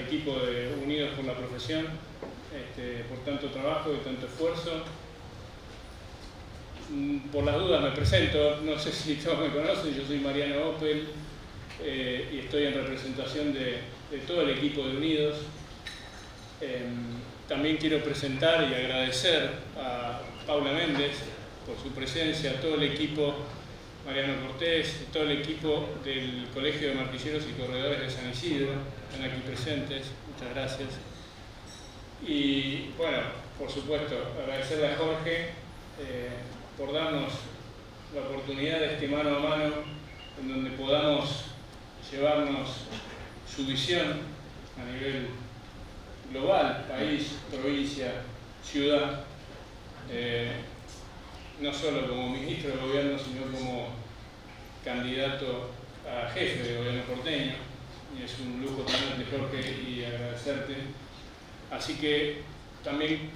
equipo de Unidos por la Profesión por tanto trabajo y tanto esfuerzo. Por las dudas me presento, no sé si todos me conocen, yo soy Mariano Opel y estoy en representación de todo el equipo de Unidos. También quiero presentar y agradecer a Paula Méndez por su presencia, a todo el equipo, Mariano Cortés, todo el equipo del Colegio de Martilleros y Corredores de San Isidro, están aquí presentes, muchas gracias. Y bueno, por supuesto, agradecerle a Jorge por darnos la oportunidad de este mano a mano en donde podamos llevarnos su visión a nivel global, país, provincia, ciudad, no solo como ministro de gobierno, sino como candidato a jefe de gobierno porteño. Y es un lujo tenerte, Jorge, y agradecerte. Así que también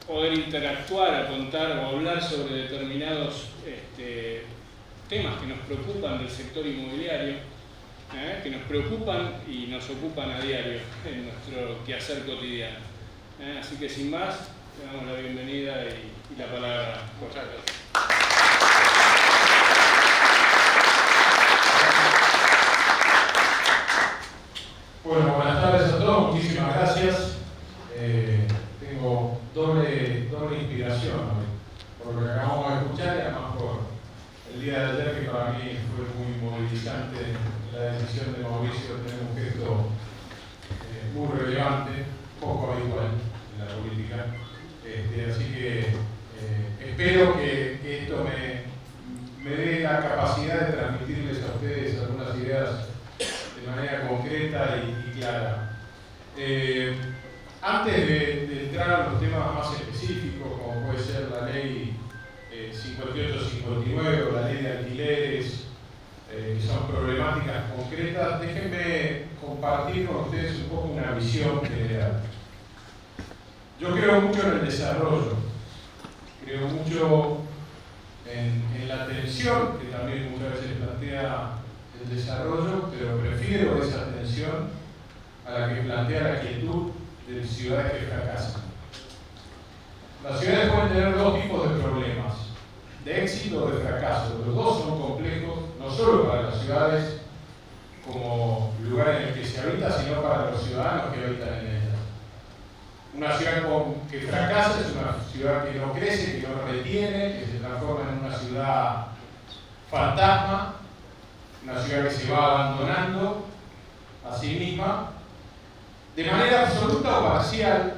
poder interactuar, contar o hablar sobre determinados temas que nos preocupan del sector inmobiliario, que nos preocupan y nos ocupan a diario en nuestro quehacer cotidiano. Así que sin más, le damos la bienvenida y la palabra. Muchas gracias. Bueno, buenas tardes a todos, muchísimas gracias. Tengo doble inspiración hoy, por lo que acabamos de escuchar y además por el día de ayer, que para mí fue muy movilizante la decisión de Mauricio de tener un gesto muy relevante, poco habitual en la política. Así que espero que esto me dé la capacidad de transmitirles a ustedes algunas ideas de manera concreta y clara. Antes de entrar a los temas más específicos, como puede ser la ley 58-59 o la ley de alquileres, que son problemáticas concretas, déjenme compartir con ustedes un poco una visión general. Yo creo mucho en el desarrollo, creo mucho en la atención, que también muchas veces plantea el desarrollo, pero prefiero esa atención a la que plantea la quietud de ciudades que fracasan. Las ciudades pueden tener dos tipos de problemas, de éxito o de fracaso. Los dos son complejos, no solo para las ciudades como lugar en el que se habita, sino para los ciudadanos que habitan en ellas. Una ciudad que fracasa es una ciudad que no crece, que no retiene, que se transforma en una ciudad fantasma, una ciudad que se va abandonando a sí misma, de manera absoluta o parcial.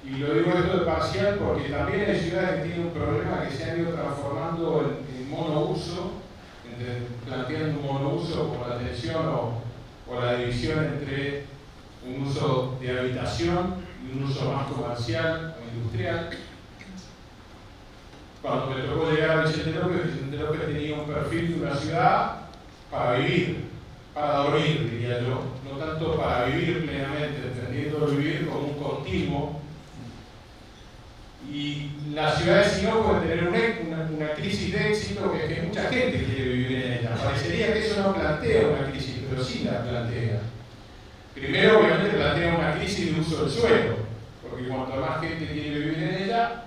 Y lo digo esto de parcial porque también hay ciudades que tienen un problema que se han ido transformando en monouso, planteando un monouso como la tensión o la división entre un uso de habitación y un uso más comercial o industrial. Cuando me tocó llegar a Vicente López tenía un perfil de una ciudad para vivir, para dormir, diría yo, no tanto para vivir plenamente, entendiendo vivir como un continuo. Y las ciudades, si no, pueden tener una crisis de éxito, que es que mucha gente quiere vivir en ella. Parecería que eso no plantea una crisis, pero sí la plantea. Primero, obviamente, plantea una crisis de uso del suelo, porque cuanto más gente quiere vivir en ella,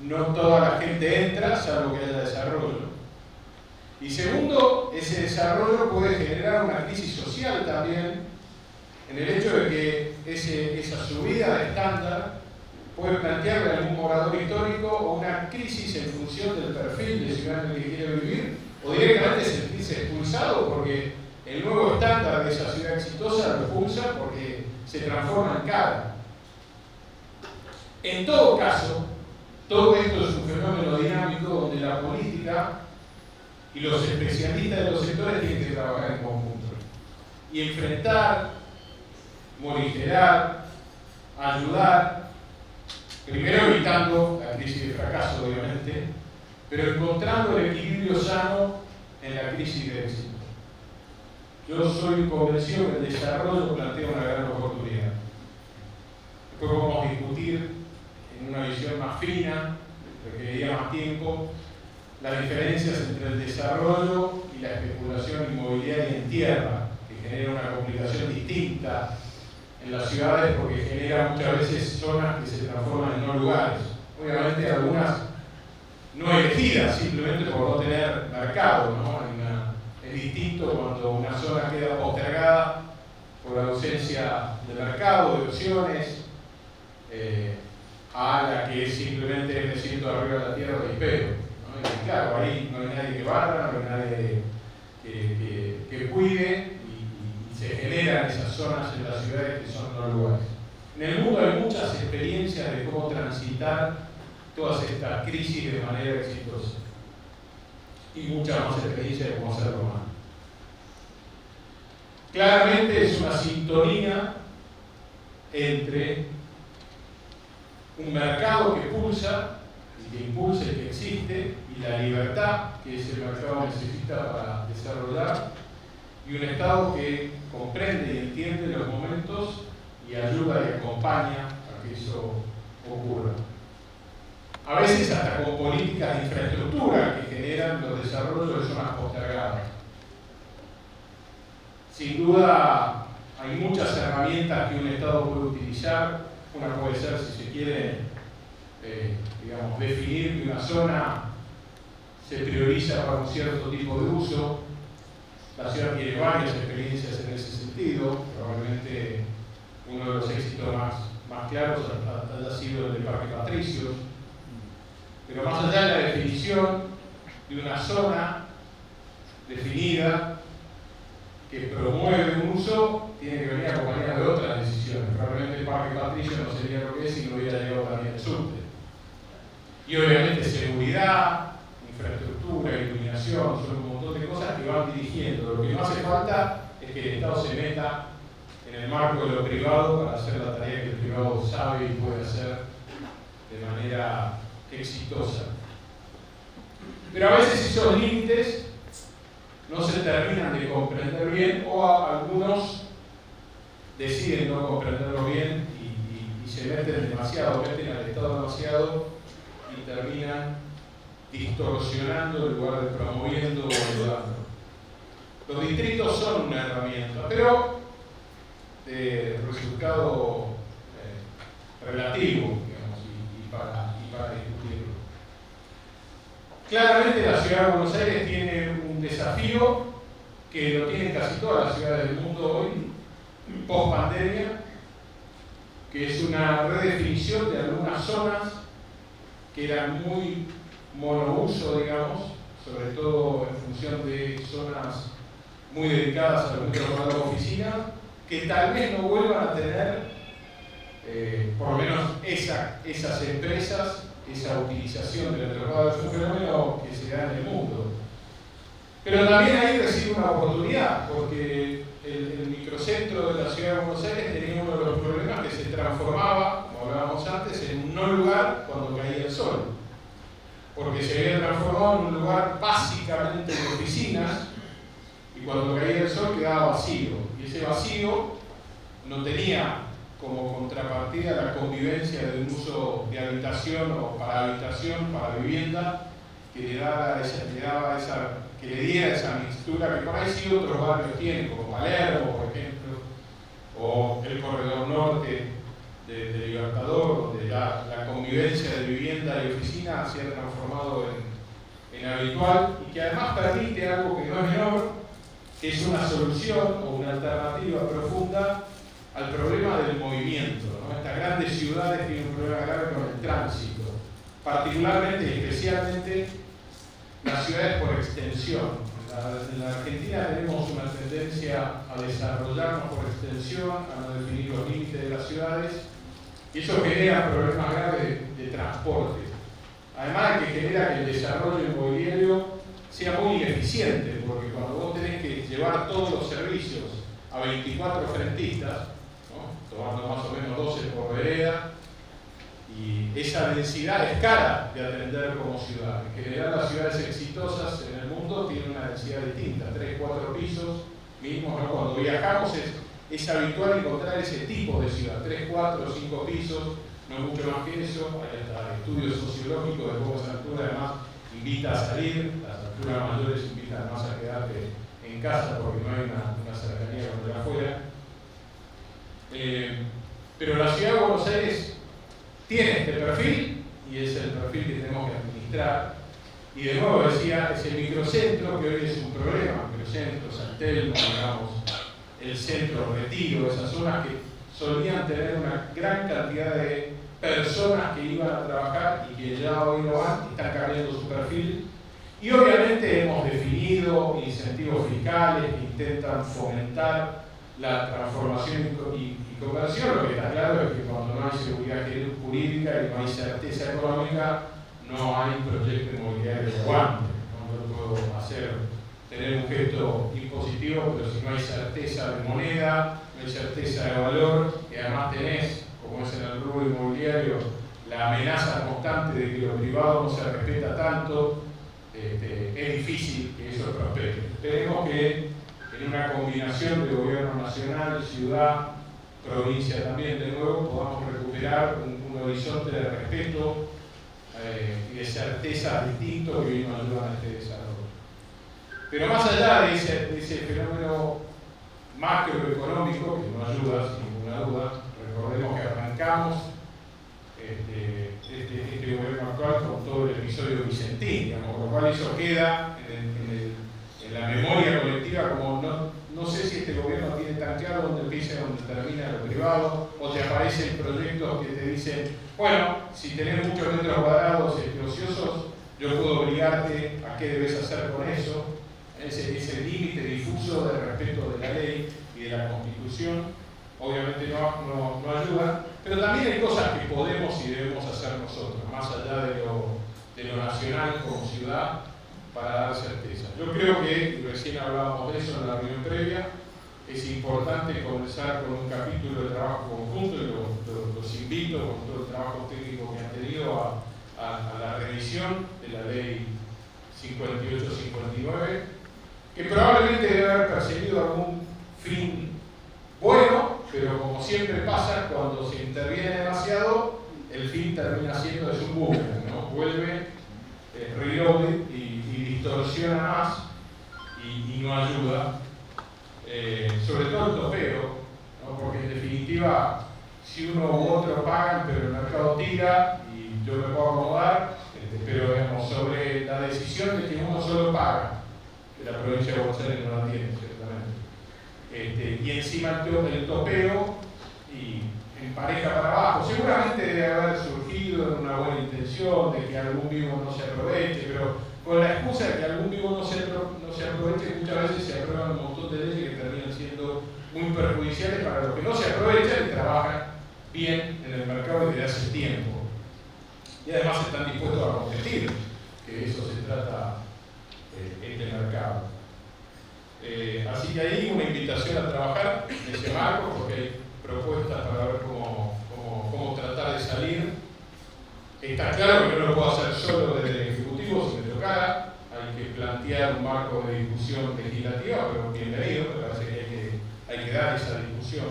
no toda la gente entra, salvo que haya desarrollo. Y segundo, ese desarrollo puede generar una crisis social también, en el hecho de que esa subida de estándar puede plantearle a algún morador histórico o una crisis en función del perfil de ciudad en el que quiere vivir, o directamente sentirse expulsado porque el nuevo estándar de esa ciudad exitosa lo expulsa porque se transforma en cara. En todo caso, todo esto es un fenómeno dinámico donde la política y los especialistas de los sectores tienen que trabajar en conjunto y enfrentar, morigerar, ayudar, primero evitando la crisis de fracaso, obviamente, pero encontrando el equilibrio sano en la crisis de éxito. Yo soy convencido que el desarrollo plantea una gran oportunidad. Después vamos a discutir en una visión más fina, requeriría más tiempo, las diferencias entre el desarrollo y la especulación inmobiliaria en tierra, que que genera una complicación distinta en las ciudades porque genera muchas veces zonas que se transforman en no lugares. Obviamente algunas no elegidas simplemente por no tener mercado, ¿no? Es distinto cuando una zona queda postergada por la ausencia de mercado, de opciones, a la que simplemente es me siento arriba de la tierra y espero, ¿no? Y claro, ahí no hay nadie que barra, no hay nadie que cuide y se generan esas zonas en las ciudades que son no lugares. En el mundo hay muchas experiencias de cómo transitar todas estas crisis de manera exitosa y muchas más experiencias de cómo hacerlo mal. Claramente es una sintonía entre un mercado que pulsa y que impulsa y que existe y la libertad que ese mercado necesita para desarrollar y un Estado que comprende y entiende los momentos y ayuda y acompaña a que eso ocurra. A veces hasta con políticas de infraestructura que generan los desarrollos de zonas postergadas. Sin duda hay muchas herramientas que un Estado puede utilizar. Una puede ser, si se quiere, digamos, definir que una zona se prioriza para un cierto tipo de uso. La ciudad tiene varias experiencias en ese sentido. Probablemente uno de los éxitos más claros haya sido el del Parque Patricios. Pero más allá de la definición de una zona definida que promueve un uso, tiene que venir acompañado de otras decisiones. Probablemente el Parque Patricio no sería lo que es si no hubiera llegado también el subte. Y obviamente seguridad, infraestructura, iluminación, son un montón de cosas que van dirigiendo. Lo que no hace falta es que el Estado se meta en el marco de lo privado para hacer la tarea que el privado sabe y puede hacer de manera exitosa. Pero a veces esos límites no se terminan de comprender bien o algunos deciden no comprenderlo bien y se meten demasiado, meten al Estado demasiado y terminan distorsionando en lugar de promoviendo o ayudando. Los distritos son una herramienta, pero de resultado relativo, digamos, y para discutirlo. Claramente la Ciudad de Buenos Aires tiene un desafío que lo tienen casi todas las ciudades del mundo hoy, post pandemia, que es una redefinición de algunas zonas que eran muy monouso, digamos, sobre todo en función de zonas muy dedicadas a los metros cuadrados de oficina, que tal vez no vuelvan a tener, por lo menos esas empresas, esa utilización del metro cuadrado. Es un fenómeno que se da en el mundo. Pero también ahí recibe una oportunidad, porque el microcentro de la Ciudad de Buenos Aires tenía uno de los problemas que se transformaba, como hablábamos antes, en un no lugar cuando caía el sol. Porque se había transformado en un lugar básicamente de oficinas y cuando caía el sol quedaba vacío. Y ese vacío no tenía como contrapartida la convivencia de un uso de habitación o para habitación, para vivienda, que le diera esa mixtura que por ahí sí otros barrios tienen, como Palermo, por ejemplo, o el corredor norte de Libertador, donde la convivencia de vivienda y oficina se ha transformado en habitual y que además permite algo que no es menor, que es una solución o una alternativa profunda al problema del movimiento, ¿no? Estas grandes ciudades tienen un problema grave con el tránsito, particularmente y especialmente las ciudades por extensión. En la Argentina tenemos una tendencia a desarrollarnos por extensión, a no definir los límites de las ciudades, y eso genera problemas graves de transporte. Además de que genera que el desarrollo inmobiliario sea muy ineficiente, porque cuando vos tenés que llevar todos los servicios a 24 frentistas, ¿no? Tomando más o menos 12 por vereda, y esa densidad es cara de atender como ciudad. En general las ciudades exitosas en el mundo tienen una densidad distinta, 3-4 pisos mínimos, ¿no? Cuando viajamos es habitual encontrar ese tipo de ciudad, 3-4 o 5 pisos, no mucho más que eso. Hay hasta estudios sociológicos de cómo esa altura además invita a salir, las alturas mayores invitan más a quedarte en casa porque no hay una cercanía con el afuera. Pero la ciudad de Buenos Aires tiene este perfil y es el perfil que tenemos que administrar. Y de nuevo decía, es el microcentro, que hoy es un problema, microcentro, San Telmo, digamos, el centro, Retiro, esas zonas que solían tener una gran cantidad de personas que iban a trabajar y que ya hoy no van, están cambiando su perfil. Y obviamente hemos definido incentivos fiscales que intentan fomentar la transformación y conversión. Lo que está claro es que cuando no hay seguridad jurídica y no hay certeza económica, no hay proyecto inmobiliario que aguante. No lo puedo hacer, tener un gesto impositivo, pero si no hay certeza de moneda, no hay certeza de valor, y además tenés, como es en el rubro inmobiliario, la amenaza constante de que lo privado no se respeta tanto, es difícil que eso prospere. Tenemos que, en una combinación de gobierno nacional, ciudad, provincia también, de nuevo, podamos recuperar un horizonte de respeto y de certeza distinto que nos ayudan a este desarrollo. Pero más allá de ese fenómeno macroeconómico, que nos ayuda sin ninguna duda, recordemos que arrancamos este gobierno actual con todo el episodio vicentín, con lo cual eso queda en la memoria colectiva como no sé si este gobierno tiene tan claro dónde empieza y dónde termina lo privado, o te aparecen proyectos que te dicen, bueno, si tenés muchos metros cuadrados ociosos, yo puedo obligarte a qué debes hacer con eso. Ese límite difuso del respeto de la ley y de la Constitución obviamente no ayuda, pero también hay cosas que podemos y debemos hacer nosotros, más allá de lo nacional como ciudad, para dar certeza. Yo creo que, y recién hablábamos de eso en la reunión previa, es importante comenzar con un capítulo de trabajo conjunto, y los invito con todo el trabajo técnico que han tenido a la revisión de la ley 58-59, que probablemente debe haber perseguido algún fin bueno, pero como siempre pasa, cuando se interviene demasiado, el fin termina siendo de un boomerang, ¿no? Vuelve reloaded y distorsiona más y no ayuda, sobre todo el topeo, ¿no? Porque en definitiva, si uno u otro pagan, pero el mercado tira y yo me puedo acomodar, pero digamos, sobre la decisión de que uno solo paga, que la provincia de Buenos Aires no la tiene, ciertamente. Y encima el topeo y en pareja para abajo, seguramente debe haber surgido en una buena intención de que algún vivo no se aproveche, pero con la excusa de que algún vivo no se aproveche, muchas veces se aprueban un montón de leyes que terminan siendo muy perjudiciales para los que no se aprovechan y trabajan bien en el mercado desde hace tiempo. Y además están dispuestos a competir, que de eso se trata este mercado. Así que ahí una invitación a trabajar en ese marco, porque hay propuestas para ver cómo tratar de salir. Está claro que no lo puedo hacer solo desde el Ejecutivo, si me tocara, hay que plantear un marco de discusión legislativa, pero bienvenido, me parece que hay que dar esa discusión.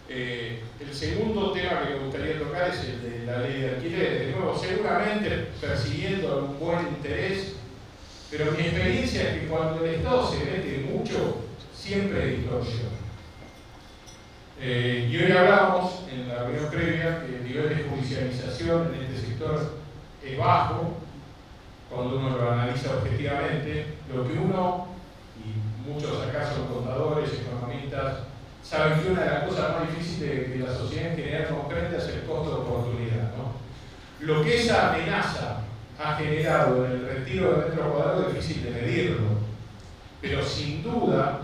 El segundo tema que me gustaría tocar es el de la ley de alquileres. De nuevo, seguramente persiguiendo un buen interés, pero mi experiencia es que cuando el Estado se mete mucho, siempre hay distorsión. Y hoy hablábamos en la reunión previa que el nivel de judicialización en este sector es bajo, cuando uno lo analiza objetivamente. Lo que uno, y muchos acá son contadores, economistas, saben que una de las cosas más difíciles que la sociedad en general comprende es el costo de oportunidad, ¿no? Lo que esa amenaza ha generado en el retiro de metros cuadrados es difícil de medirlo, pero sin duda,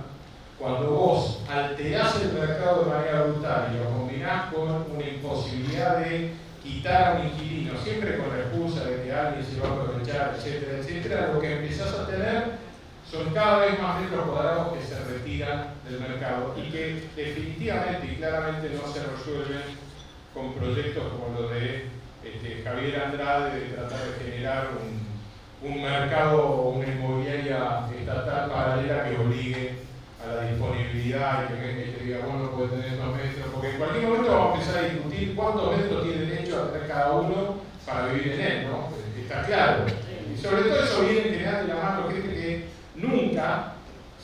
cuando vos alterás el mercado de manera brutal y lo combinás con una imposibilidad de quitar a un inquilino, siempre con la excusa de que alguien se va a aprovechar, etcétera, etcétera, lo que empezás a tener son cada vez más metros cuadrados que se retiran del mercado y que definitivamente y claramente no se resuelven con proyectos como lo de Javier Andrade, de tratar de generar un mercado o una inmobiliaria estatal paralela que obligue a la disponibilidad y que diga, bueno, puede tener 2 metros, porque en cualquier momento vamos a empezar a discutir cuántos metros tiene derecho a tener cada uno para vivir en él, ¿no? Está claro. Y sobre todo eso viene generando la mano gente que nunca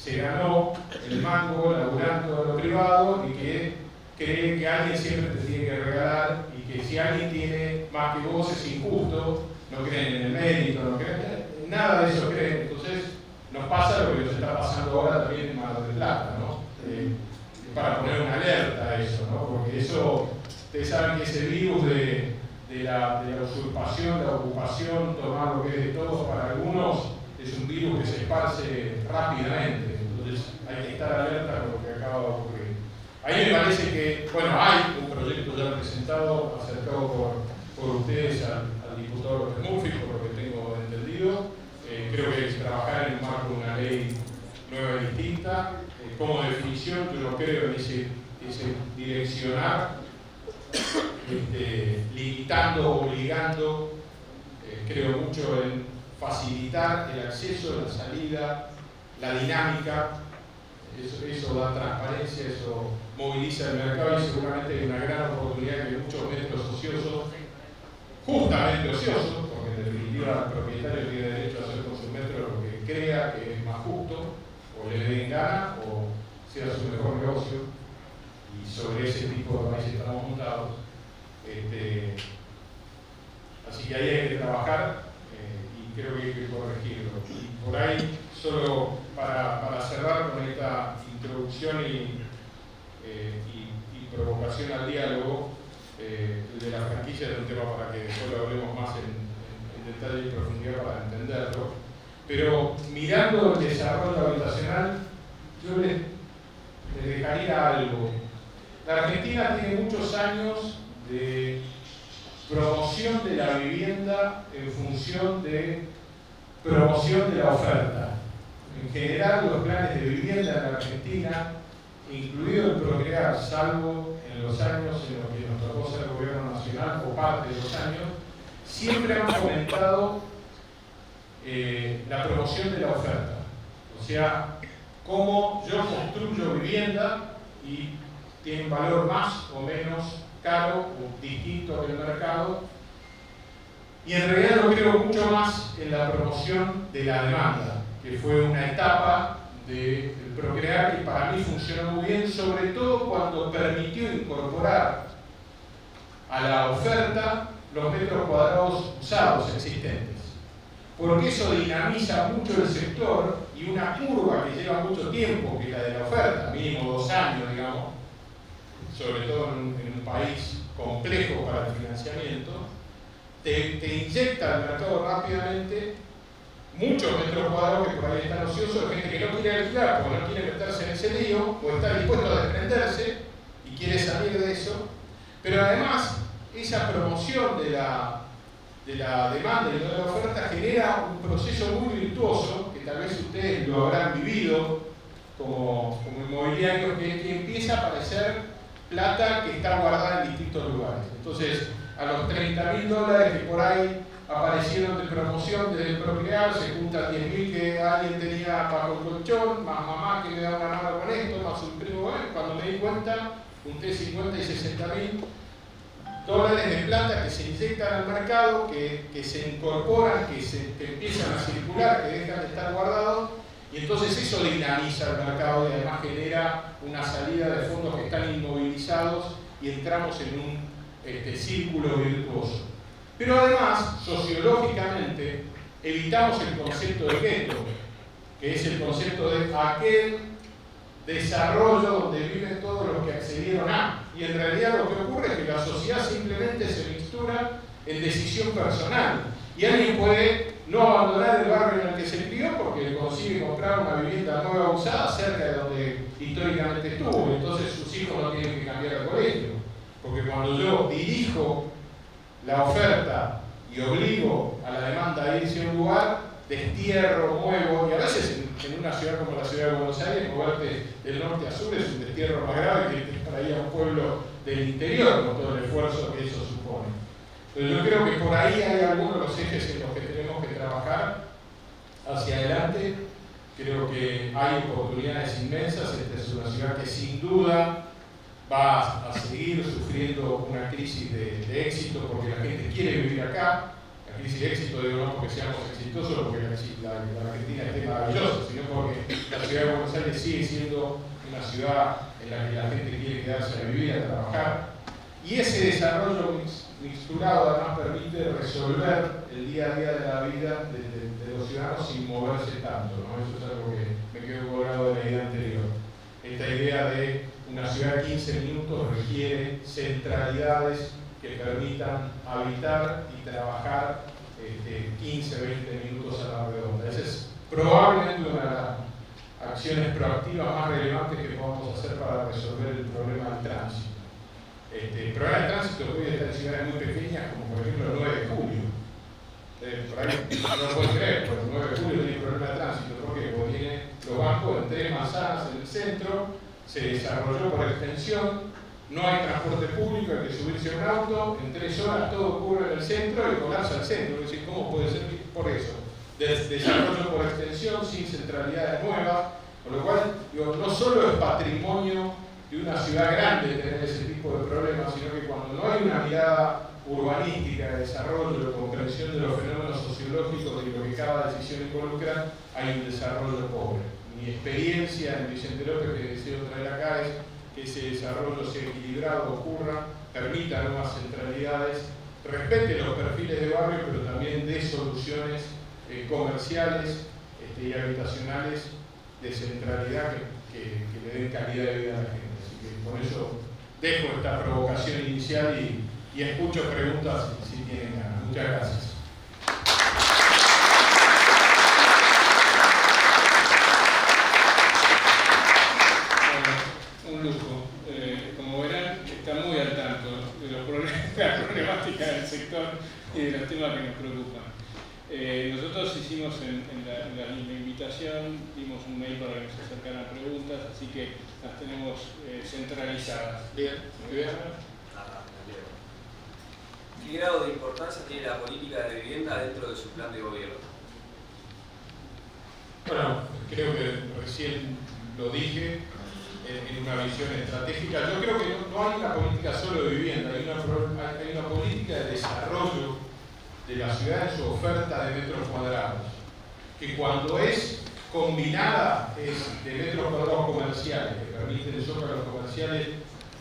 se ganó el mango laburando en lo privado y que cree que alguien siempre te tiene que regalar y que si alguien tiene más que vos es injusto, no creen en el mérito, no creen, nada de eso creen. Entonces nos pasa lo que nos está pasando ahora también en Mar del Plata, ¿no? Para poner una alerta a eso, ¿no? Porque eso, ustedes saben que ese virus de la usurpación, de la ocupación, tomar lo que es de todos para algunos, es un virus que se esparce rápidamente. Entonces hay que estar alerta con lo que acaba de ocurrir. Ahí me parece que, bueno, hay un proyecto ya presentado, acercado por ustedes al diputado López Murphy, por lo que tengo entendido. Creo que es trabajar en el marco de una ley nueva y distinta. Como definición, yo no creo en ese direccionar, limitando, obligando. Creo mucho en facilitar el acceso, la salida, la dinámica. Eso da transparencia, eso moviliza el mercado y seguramente hay una gran oportunidad que muchos centros ociosos, justamente ociosos, porque en definitiva el propietario tiene derecho a hacer con su metro lo que crea que es más justo, o le den gana, o sea su mejor negocio, y sobre ese tipo de países estamos montados. Así que ahí hay que trabajar y creo que hay que corregirlo. Y por ahí, solo para cerrar con esta introducción y provocación al diálogo, el de la franquicia es un tema para que después lo hablemos más en detalle y profundidad para entenderlo. Pero mirando el desarrollo habitacional, yo les dejaría algo. La Argentina tiene muchos años de promoción de la vivienda en función de promoción de la oferta. En general, los planes de vivienda en la Argentina, incluido el Procrear, salvo en los años en los que nos tocó ser gobierno nacional o parte de los años, siempre han fomentado la promoción de la oferta. O sea, cómo yo construyo vivienda y tiene un valor más o menos caro o distinto del mercado. Y en realidad lo creo mucho más en la promoción de la demanda, que fue una etapa del Procrear que para mí funcionó muy bien, sobre todo cuando permitió incorporar a la oferta los metros cuadrados usados existentes. Porque eso dinamiza mucho el sector y una curva que lleva mucho tiempo, que es la de la oferta, mínimo 2 años, digamos, sobre todo en un país complejo para el financiamiento, te inyecta al mercado rápidamente muchos metros cuadrados que por ahí están ociosos, de gente que no quiere alquilar porque no quiere meterse en ese lío o está dispuesto a desprenderse y quiere salir de eso. Pero además, esa promoción de la demanda y de la oferta genera un proceso muy virtuoso, que tal vez ustedes lo habrán vivido como inmobiliarios, que empieza a aparecer plata que está guardada en distintos lugares. Entonces, a los $30.000 que por ahí aparecieron de promoción desde el Procrear, se juntan 10.000 que alguien tenía bajo el colchón, más mamá que le da una mano con esto, más un primo, cuando me di cuenta, junté 50 y $60.000 de plata que se inyectan al mercado, que se incorporan, que empiezan a circular, que dejan de estar guardados, y entonces eso dinamiza el mercado y además genera una salida de fondos que están inmovilizados y entramos en un círculo virtuoso. Pero además, sociológicamente, evitamos el concepto de gueto, que es el concepto de aquel desarrollo donde viven todos los que accedieron a. Y en realidad lo que ocurre es que la sociedad simplemente se mixtura en decisión personal. Y alguien puede no abandonar el barrio en el que se crió porque consigue comprar una vivienda nueva usada cerca de donde históricamente estuvo. Entonces sus hijos no tienen que cambiar de colegio. Porque cuando yo dirijo la oferta y obligo a la demanda a irse a un lugar, destierro, muevo, y a veces en una ciudad como la ciudad de Buenos Aires, moverte del norte a sur es un destierro más grave que irte para ir a un pueblo del interior, con todo el esfuerzo que eso supone. Pero yo creo que por ahí hay algunos de los ejes en los que tenemos que trabajar hacia adelante. Creo que hay oportunidades inmensas. Esta es una ciudad que sin duda va a seguir sufriendo una crisis de éxito porque la gente quiere vivir acá, la crisis de éxito, digo no porque seamos exitosos, porque la Argentina esté maravillosa, sino porque la ciudad de Buenos Aires sigue siendo una ciudad en la que la gente quiere quedarse a vivir, a trabajar, y ese desarrollo mixturado además permite resolver el día a día de la vida de los ciudadanos sin moverse tanto, ¿no? Eso es algo que me quedó colgado de la idea anterior. Esta idea de una ciudad de 15 minutos requiere centralidades que permitan habitar y trabajar 15, 20 minutos a la redonda. Esa es probablemente una de las acciones proactivas más relevantes que podamos hacer para resolver el problema del tránsito. El problema del tránsito puede estar en ciudades muy pequeñas, como por ejemplo el 9 de julio. Por ahí no lo pueden creer, pero el 9 de julio tiene problema de tránsito, porque tiene los bancos en 3 manzanas en el centro, se desarrolló por extensión, no hay transporte público, hay que subirse a un auto, en 3 horas todo ocurre en el centro y colapsa el centro. Es decir, ¿cómo puede ser por eso? Desarrollo por extensión, sin centralidades nuevas, con lo cual digo, no solo es patrimonio de una ciudad grande tener ese tipo de problemas, sino que cuando no hay una mirada urbanística de desarrollo, de comprensión de los fenómenos sociológicos y lo que cada decisión involucra, hay un desarrollo pobre. Mi experiencia en Vicente López, que deseo traer acá, es que ese desarrollo sea equilibrado, ocurra, permita nuevas centralidades, respete los perfiles de barrio, pero también dé soluciones comerciales y habitacionales de centralidad que le den calidad de vida a la gente. Así que por eso dejo esta provocación inicial y escucho preguntas si tienen ganas. Muchas gracias. Un lujo. Como verán, está muy al tanto de la problemática del sector y de los temas que nos preocupan. Nosotros hicimos en la invitación, dimos un mail para que nos acercaran preguntas, así que las tenemos centralizadas. Bien, muy bien. ¿Qué grado de importancia tiene la política de vivienda dentro de su plan de gobierno? Bueno, creo que recién lo dije en una visión estratégica. Yo creo que no hay una política solo de vivienda, hay una política de desarrollo de la ciudad en su oferta de metros cuadrados, que cuando es combinada es de metros cuadrados comerciales, que permiten zócalos comerciales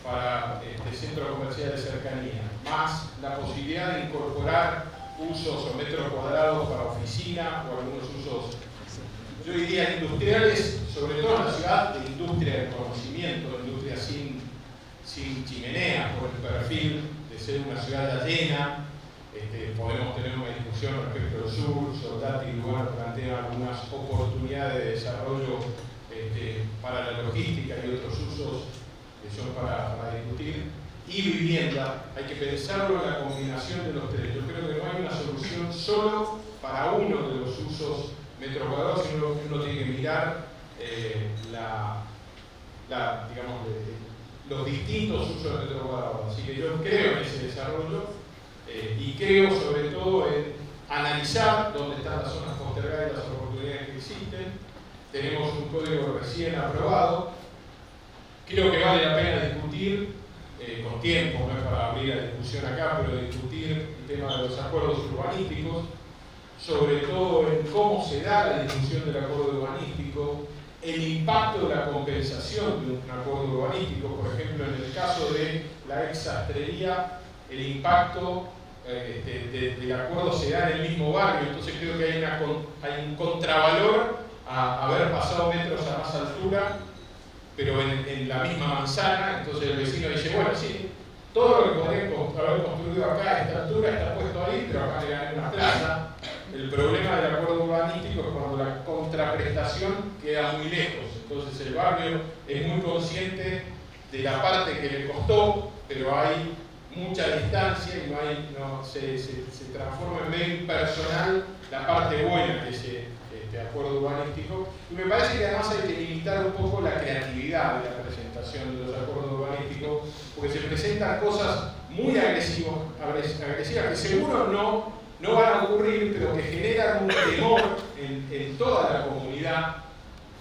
para centros comerciales de cercanía, más la posibilidad de incorporar usos o metros cuadrados para oficina o algunos usos, yo diría industriales, sobre todo en la ciudad, de industria de conocimiento, de industria sin chimeneas, por el perfil de ser una ciudad llena. Podemos tener una discusión respecto al sur. Soldati y Lugano plantean algunas oportunidades de desarrollo para la logística y otros usos que son para discutir. Y vivienda, hay que pensarlo en la combinación de los tres. Yo creo que no hay una solución solo para uno de los usos metros cuadrados, sino que uno tiene que mirar digamos, los distintos usos de metros cuadrados. Así que yo creo en ese desarrollo. Y creo sobre todo en analizar dónde están las zonas postergadas y las oportunidades que existen. Tenemos un código recién aprobado. Creo que vale la pena discutir, con tiempo, no es para abrir la discusión acá, pero discutir el tema de los acuerdos urbanísticos, sobre todo en cómo se da la discusión del acuerdo urbanístico, el impacto de la compensación de un acuerdo urbanístico. Por ejemplo, en el caso de la ex sastrería, el impacto del acuerdo se da en el mismo barrio, entonces creo que hay un contravalor a haber pasado metros a más altura, pero en la misma manzana. Entonces el vecino dice, bueno, sí, todo lo que podemos haber construido acá a esta altura está puesto ahí, pero acá le gané una plaza. El problema del acuerdo urbanístico es cuando la contraprestación queda muy lejos, entonces el barrio es muy consciente de la parte que le costó, pero hay mucha distancia y se transforma en medio impersonal la parte buena de ese acuerdo urbanístico. Y me parece que además hay que limitar un poco la creatividad de la presentación de los acuerdos urbanísticos, porque se presentan cosas muy agresivas que seguro no van a ocurrir, pero que generan un temor en toda la comunidad,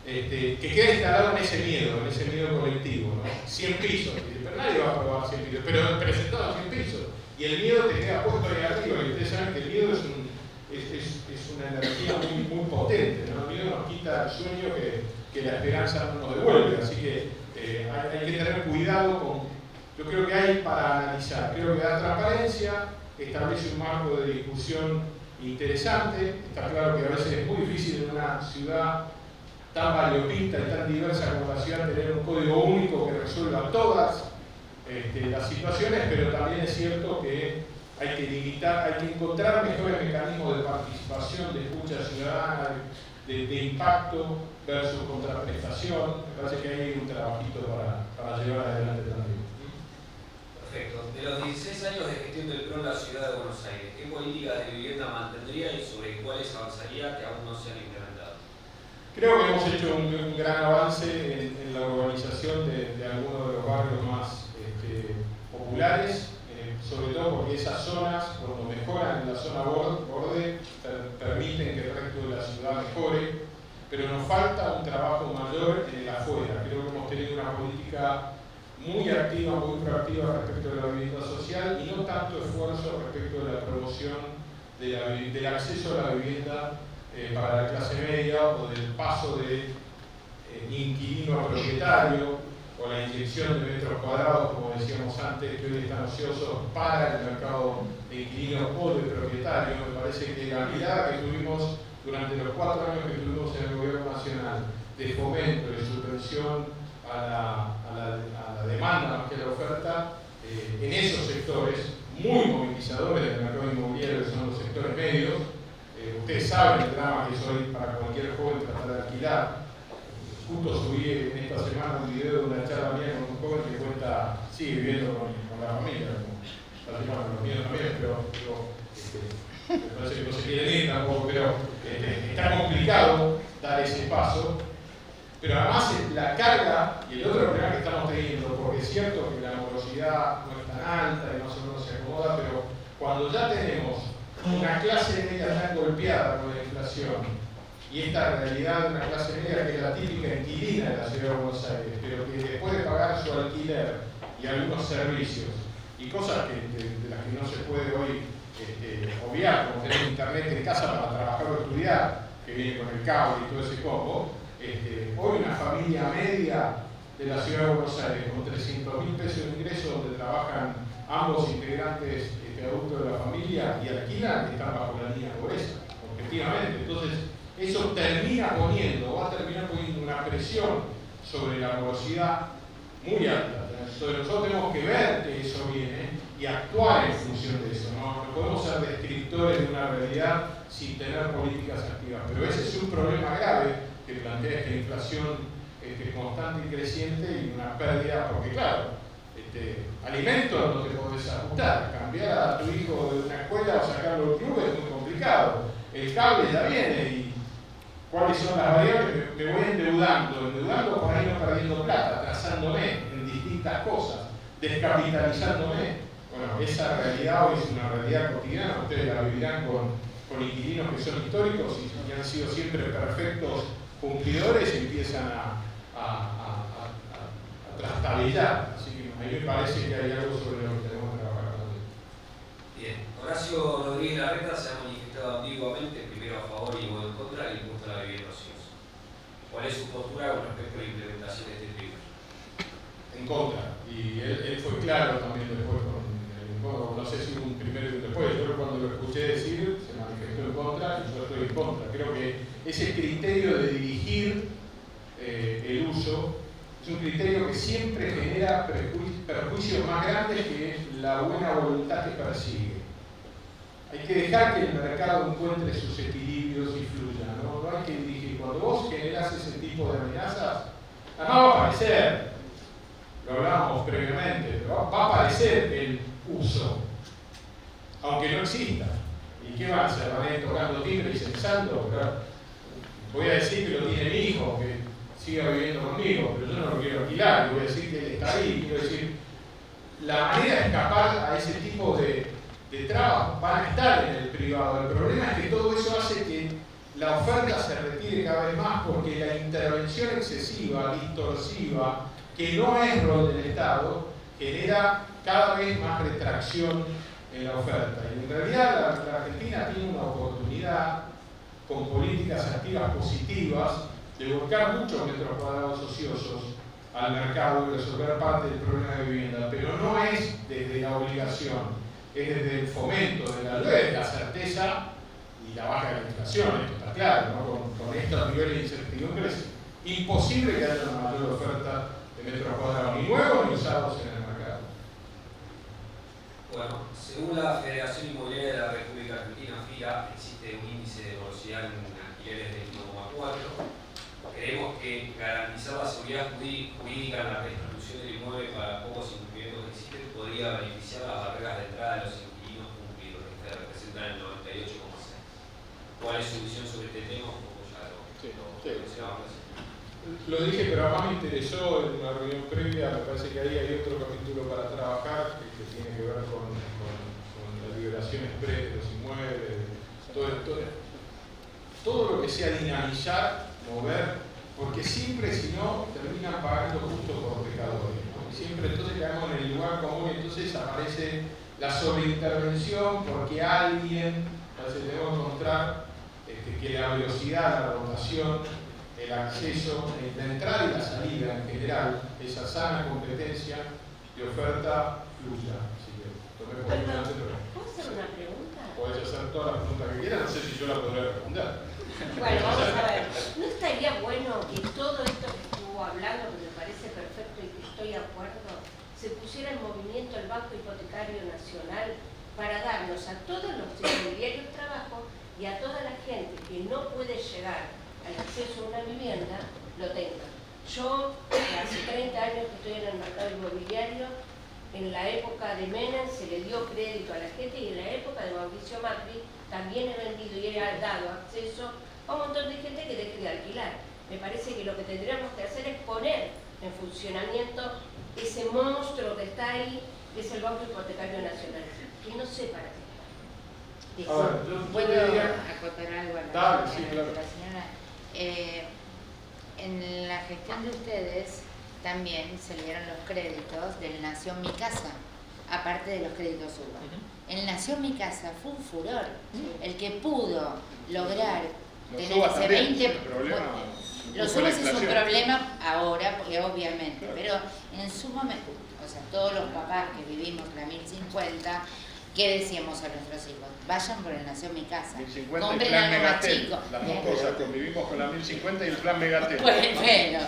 que queda instalado en ese miedo colectivo, ¿no? 100 pisos, pero nadie va a aprobar 100 pisos, pero presentado 100 pisos, y el miedo te queda puesto ahí arriba, y ustedes saben que el miedo es es una energía muy potente, ¿no? El miedo nos quita el sueño que la esperanza no nos devuelve, así que hay que tener cuidado con... Yo creo que hay para analizar, creo que da transparencia, establece un marco de discusión interesante. Está claro que a veces es muy difícil en una ciudad tan variopinta y tan diversa como la ciudad tener un código único que resuelva todas las situaciones, pero también es cierto que hay que limitar, hay que encontrar mejores mecanismos de participación, de escucha ciudadana, de impacto versus contraprestación. Me parece que hay un trabajito para llevar adelante también. Perfecto. De los 16 años de gestión del PRO en la ciudad de Buenos Aires, ¿qué políticas de vivienda mantendría y sobre cuáles avanzaría que aún no se han implementado? Creo que hemos hecho un gran avance en la urbanización de algunos de los barrios más populares, sobre todo porque esas zonas, cuando mejoran en la zona borde, permiten que el resto de la ciudad mejore, pero nos falta un trabajo mayor en el afuera. Creo que hemos tenido una política muy activa, muy proactiva respecto de la vivienda social y no tanto esfuerzo respecto de la promoción del acceso a la vivienda para la clase media o del paso de inquilino a propietario o la inyección de metros cuadrados, como decíamos antes, que hoy están ociosos para el mercado de inquilinos o de propietarios. Me parece que la mirada que tuvimos durante los 4 años que tuvimos en el gobierno nacional de fomento, de subvención a la demanda más que a la oferta, en esos sectores muy movilizadores del mercado inmobiliario, que son los sectores medios. Ustedes saben el drama que es hoy para cualquier joven tratar de alquilar. Justo subí en esta semana un video de una charla mía con un joven que cuenta, sigue viviendo con la familia, como los míos también, pero me parece que no se quieren ir tampoco, pero está complicado dar ese paso. Pero además la carga y el otro problema que estamos teniendo, porque es cierto que la morosidad no es tan alta y más o menos se acomoda, pero cuando ya tenemos una clase media tan golpeada por la inflación y esta realidad de una clase media que es la típica inquilina de la ciudad de Buenos Aires, pero que después de pagar su alquiler y algunos servicios y cosas de las que no se puede hoy obviar, como tener internet en casa para trabajar o estudiar, que viene con el cable y todo ese combo, hoy una familia media de la ciudad de Buenos Aires con 300.000 pesos de ingreso, donde trabajan ambos integrantes adultos de la familia y alquilan, están bajo la línea de pobreza, objetivamente. Entonces, eso termina poniendo, va a terminar poniendo una presión sobre la morosidad muy alta. Entonces, nosotros tenemos que ver que eso viene y actuar en función de eso. No podemos ser descriptores de una realidad sin tener políticas activas. Pero ese es un problema grave que plantea esta inflación constante y creciente y una pérdida, porque claro, alimentos no te podés ajustar, cambiar a tu hijo de una escuela o sacarlo del club es muy complicado, el cable ya viene y cuáles son las variables, me voy endeudando por ahí no perdiendo plata, atrasándome en distintas cosas, descapitalizándome. Bueno, esa realidad hoy es una realidad cotidiana, ustedes la vivirán con inquilinos que son históricos y han sido siempre perfectos cumplidores y empiezan a trastabillar. Así que a mí me parece que hay algo sobre lo que tenemos que trabajar también. Bien, Horacio Rodríguez Larreta se ha manifestado ambiguamente, primero a favor y luego en contra del impuesto a la vivienda ociosa. ¿Cuál es su postura con respecto a la implementación de este tributo? En contra, y él fue claro también después no sé si hubo un primero y un después. Yo cuando lo escuché decir se manifestó en contra y yo estoy en contra. Creo que ese criterio de dirigir el uso es un criterio que siempre genera perjuicios más grandes que la buena voluntad que persigue. Hay que dejar que el mercado encuentre sus equilibrios y fluya, ¿no? No hay que dirigir. Cuando vos generás ese tipo de amenazas, además va a aparecer, lo hablábamos previamente, pero va a aparecer el uso, aunque no exista. ¿Y qué van a hacer? ¿Van a ir tocando timbre y censando? Voy a decir que lo tiene mi hijo, que siga viviendo conmigo, pero yo no lo quiero alquilar, y voy a decir que él está ahí. Quiero decir, la manera de escapar a ese tipo de trabas van a estar en el privado. El problema es que todo eso hace que la oferta se retire cada vez más porque la intervención excesiva, distorsiva, que no es rol del Estado, genera cada vez más retracción en la oferta. Y en realidad la Argentina tiene una oportunidad con políticas activas positivas de volcar muchos metros cuadrados ociosos al mercado y resolver parte del problema de vivienda, pero no es desde la obligación, es desde el fomento de la certeza y la baja de la inflación. Esto está claro, ¿no? Con estos niveles de incertidumbre es imposible que haya una mayor oferta de metros cuadrados, ni nuevos ni usados en el mercado. Bueno, según la Federación Inmobiliaria de la República Argentina, FIA, existe un índice de morosidad en alquileres de 1,4. Creemos que garantizar la seguridad jurídica en la restitución del inmueble para pocos incumplimientos que existen podría beneficiar las barreras de entrada de los inquilinos cumplidos, que representan el 98,6%. ¿Cuál es su visión sobre este tema? Un poco ya lo mencionamos. Lo dije, pero además me interesó en una reunión previa, me parece que ahí hay otro capítulo para trabajar que tiene que ver con la liberación express de los inmuebles, todo lo que sea dinamizar, mover, porque siempre si no terminan pagando justo por pecadores, ¿no? Siempre entonces quedamos en el lugar común y entonces aparece la sobreintervención porque alguien, entonces debemos encontrar que la velocidad, la rotación, el acceso, la entrada y la salida en general, esa sana competencia de oferta fluya. Así que tomé por delante, pero ¿Puedo hacer una pregunta? podés hacer todas las preguntas que quieras, no sé si yo la podré responder. Bueno, vamos a ver. ¿No estaría bueno que todo esto que estuvo hablando, que me parece perfecto y que estoy de acuerdo, se pusiera en movimiento el Banco Hipotecario Nacional para darnos a todos los inmobiliarios trabajo y a toda la gente que no puede llegar al acceso a una vivienda, lo tenga? Yo, hace 30 años que estoy en el mercado inmobiliario, en la época de Menem se le dio crédito a la gente y en la época de Mauricio Macri también he vendido y he dado acceso a un montón de gente que deje de alquilar. Me parece que lo que tendríamos que hacer es poner en funcionamiento ese monstruo que está ahí, que es el Banco Hipotecario Nacional, que no sé para qué. ¿Puedo acotar algo a Dale, sí, claro. la señora? En la gestión de ustedes también se le dieron los créditos del Nación Mi Casa, aparte de los créditos UBA. El Nación Mi Casa fue un furor. El que pudo lograr tener ese 20%. Los UBA es un problema ahora, porque obviamente, pero en su momento, o sea, todos los papás que vivimos la 1050, ¿qué decíamos a nuestros hijos? Vayan por el Nación Mi Casa. 1050 y compren plan algo más Megatel. chico. Las dos cosas, convivimos con la 1050 y el plan Megatel.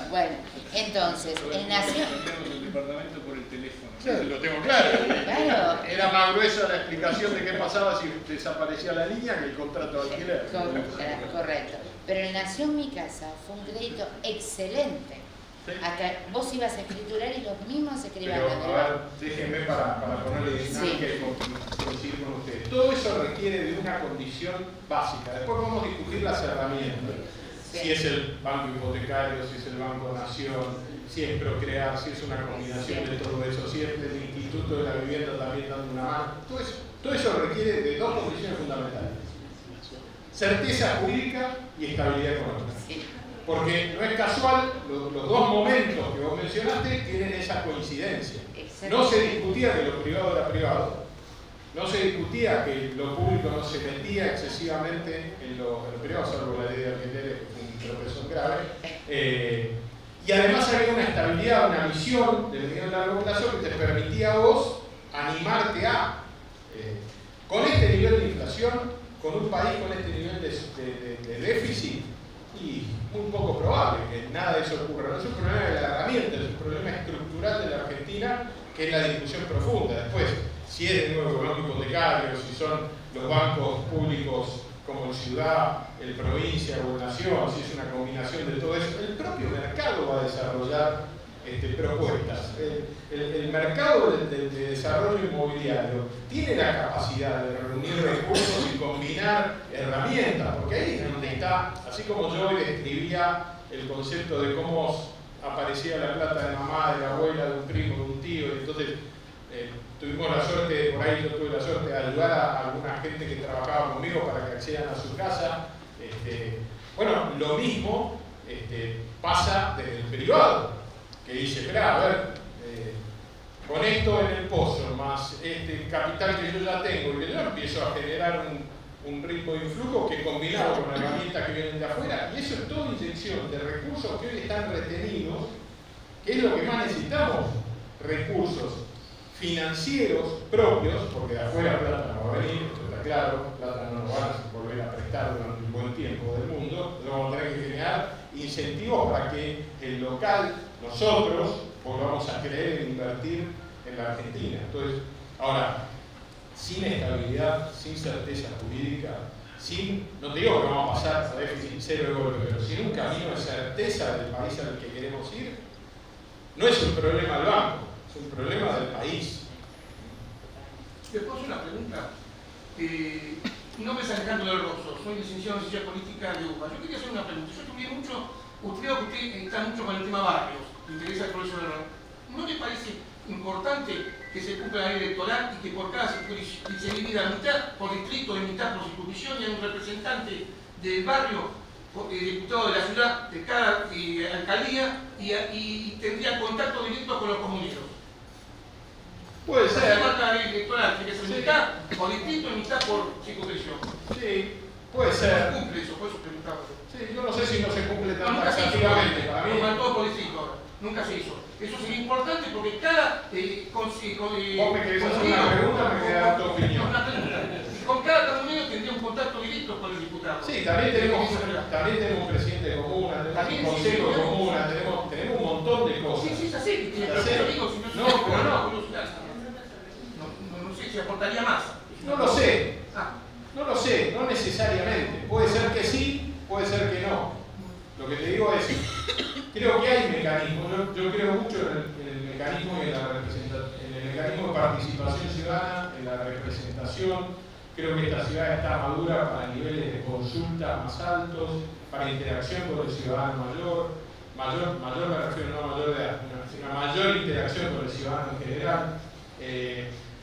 Bueno. Entonces, el Nación... Cambiamos el departamento por el teléfono. Sí, lo tengo claro. Claro. Era más gruesa la explicación de qué pasaba si desaparecía la línea que el contrato de alquiler. Correcto. Pero el Nación Mi Casa fue un crédito excelente. Sí. Acá vos ibas a escriturar y los mismos escriban. Pero, a ver, déjenme para ponerle dinámica y coincidir con ustedes. Todo eso requiere de una condición básica. Después vamos a discutir las herramientas. Sí. Si es el banco hipotecario, si es el Banco Nación, si es Procrear, si es una combinación de todo eso, si es el Instituto de la Vivienda también dando una mano. Todo eso requiere de dos condiciones fundamentales. Certeza jurídica y estabilidad económica. Sí. Porque no es casual, los dos momentos que vos mencionaste tienen esa coincidencia. No se discutía que lo privado era privado, no se discutía que lo público no se metía excesivamente en lo privado, salvo la ley de alquileres, que fue un tropezón grave. Y además había una estabilidad, una visión de mediano y largo plazo que te permitía a vos animarte a. Con este nivel de inflación, con un país con este nivel de déficit, y muy poco probable que nada de eso ocurra. No es un problema de la herramienta, es un problema estructural de la Argentina, que es la discusión profunda. Después, si es de nuevo el banco hipotecario, si son los bancos públicos como el Ciudad, el Provincia, Gobernación, si es una combinación de todo eso, el propio mercado va a desarrollar propuestas. El mercado de desarrollo inmobiliario tiene la capacidad de reunir recursos y combinar herramientas, porque ahí es donde está, así como yo hoy describía el concepto de cómo aparecía la plata de mamá, de la abuela, de un primo, de un tío, y entonces tuvimos la suerte, por ahí yo tuve la suerte de ayudar a alguna gente que trabajaba conmigo para que accedan a su casa. Bueno, lo mismo pasa desde el privado, que dice, espera, a ver, con esto en el pozo, más este capital que yo ya tengo, y que yo empiezo a generar un ritmo de influjo que combinado con herramientas que vienen de afuera, y eso es toda inyección de recursos que hoy están retenidos, que es lo que más necesitamos, recursos financieros propios, porque de afuera plata no va a venir, esto está claro, plata no nos van a volver a prestar durante un buen tiempo del mundo, vamos a tener que generar incentivos para que el local, nosotros, volvamos a creer en invertir en la Argentina. Entonces, ahora, sin estabilidad, sin certeza jurídica, no te digo que vamos a pasar a déficit cero de golpe, pero sin un camino de certeza del país al que queremos ir, no es un problema del banco, es un problema del país. ¿Te puedo hacer una pregunta? No me está alejando del Rosso, soy licenciado en Ciencia Política de UBA. Yo quería hacer una pregunta. Yo estudié mucho, creo que usted está mucho con el tema barrios, le interesa el proceso de la... ¿No le parece importante que se cumpla la ley electoral y que por cada se divida mitad por distrito y mitad por circunscripción y hay un representante del barrio, diputado de la ciudad, de cada alcaldía y tendría contacto directo con los comuneros? Puede ser. La ley electoral tiene que ser mitad por distrito y mitad por circunscripción. Sí, puede ser. No cumple eso, por eso preguntaba. Sí, yo no sé si no se cumple tan Nunca se hizo. activamente. Para mí, todo por distrito ahora. Nunca se hizo. Eso sería importante porque cada vos me querés hacer una pregunta, me queda dar tu opinión. Una pregunta. Y con cada comunero tendría un contacto directo con el diputado. Sí, también tenemos un presidente de comuna, tenemos un consejo de comuna, tenemos un montón de cosas. Sí, es así. Ya sé. Pero digo, si no, No, pero no. No sé si aportaría más. No lo sé. Ah. No lo sé, no necesariamente. Puede ser que sí, puede ser que no. Lo que te digo es, creo que hay mecanismos. Yo creo mucho en el mecanismo y en el mecanismo de participación ciudadana, en la representación. Creo que esta ciudad está madura para niveles de consulta más altos, para interacción con el ciudadano mayor me refiero no a mayor de edad, sino a mayor interacción con el ciudadano en general.